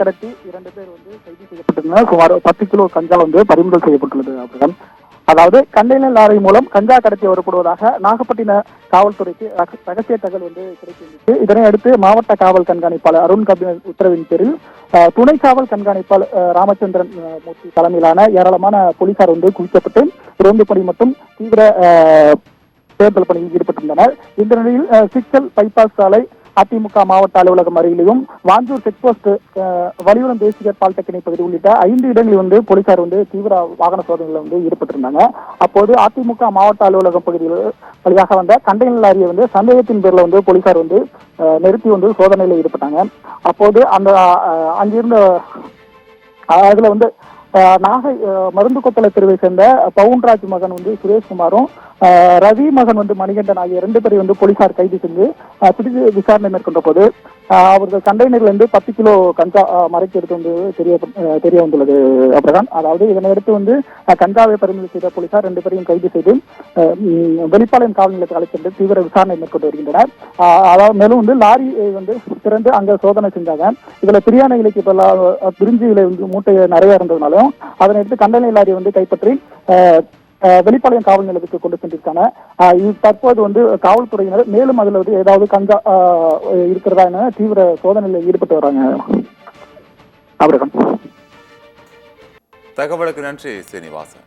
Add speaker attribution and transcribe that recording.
Speaker 1: கடத்தி 2 பேர் வந்து கைது செய்யப்பட்டிருந்தனர். சுமார் 10 கிலோ கஞ்சா வந்து பறிமுதல் செய்யப்பட்டுள்ளது. அப்படிதான். அதாவது கண்டெய்னர் லாரி மூலம் கஞ்சா கடத்தி வரப்படுவதாக நாகப்பட்டினம் காவல்துறைக்கு ரகசிய தகவல் வந்து கிடைத்திருந்துச்சு. இதனை அடுத்து மாவட்ட காவல் கண்காணிப்பாளர் அருண் கபிலன் உத்தரவின் பேரில் துணை காவல் கண்காணிப்பாளர் ராமச்சந்திரன் மூர்த்தி தலைமையிலான ஏராளமான போலீசார் வந்து குவிக்கப்பட்டு ரோந்து பணி மற்றும் தீவிர தேர்தல் பணியில் ஈடுபட்டிருந்தனர். இந்த நிலையில் சிக்கல் பைபாஸ் சாலை, அதிமுக மாவட்ட அலுவலகம் அருகிலும், வாஞ்சூர் செக்போஸ்ட், வலியுறும் தேசிய பாலிடெக்னிக் பகுதி உள்ளிட்ட 5 இடங்களில் வந்து போலீசார் வந்து தீவிர வாகன சோதனைகளில் வந்து ஈடுபட்டிருந்தாங்க. அப்போது அதிமுக மாவட்ட அலுவலகம் பகுதியில் வழியாக வந்த கண்டெய்னர் லாரியை வந்து சந்தேகத்தின் பேர்ல வந்து போலீசார் வந்து நிறுத்தி வந்து சோதனையில் ஈடுபட்டாங்க. அப்போது அந்த அங்கிருந்த அதுல வந்து நாகை மருந்து கொத்தளை தெருவை சேர்ந்த பவுன்ராஜ் மகன் வந்து சுரேஷ்குமாரும், ரவி மகன் வந்து மணிகண்டன் ஆகிய 2 பேரை வந்து போலீசார் கைது செஞ்சு பிடித்து விசாரணை மேற்கொண்ட போது அவர்கள் கண்டெய்னர்ல இருந்து 10 கிலோ கஞ்சா மறைத்து எடுத்து வந்து தெரிய வந்துள்ளது. அப்படிதான். அதாவது இதனையடுத்து வந்து கஞ்சாவை பறிமுதல் செய்த போலீசார் 2 பேரையும் கைது செய்து வெளிப்பாளையம் காவல் நிலையத்தில் அழைத்து தீவிர விசாரணை மேற்கொண்டு வருகின்றனர். அதாவது மேலும் வந்து லாரி வந்து திறந்து அங்க சோதனை செஞ்சாங்க. இதுல பிரியாணி இலைக்கு பிரிஞ்சு இலை வந்து மூட்டை நிறைய இருந்ததுனாலும் அதனை எடுத்து கண்டெய்னர் லாரியை வந்து கைப்பற்றி வெளிப்பாளையம் காவல் நிலையத்துக்கு கொண்டு சென்றிருக்காங்க. தற்போது வந்து காவல்துறையினர் மேலும் அதுல வந்து ஏதாவது கஞ்சா இருக்கிறதா என தீவிர சோதனையில் ஈடுபட்டு வராங்க. அவர்கள்
Speaker 2: தகவலுக்கு நன்றி சீனிவாசன்.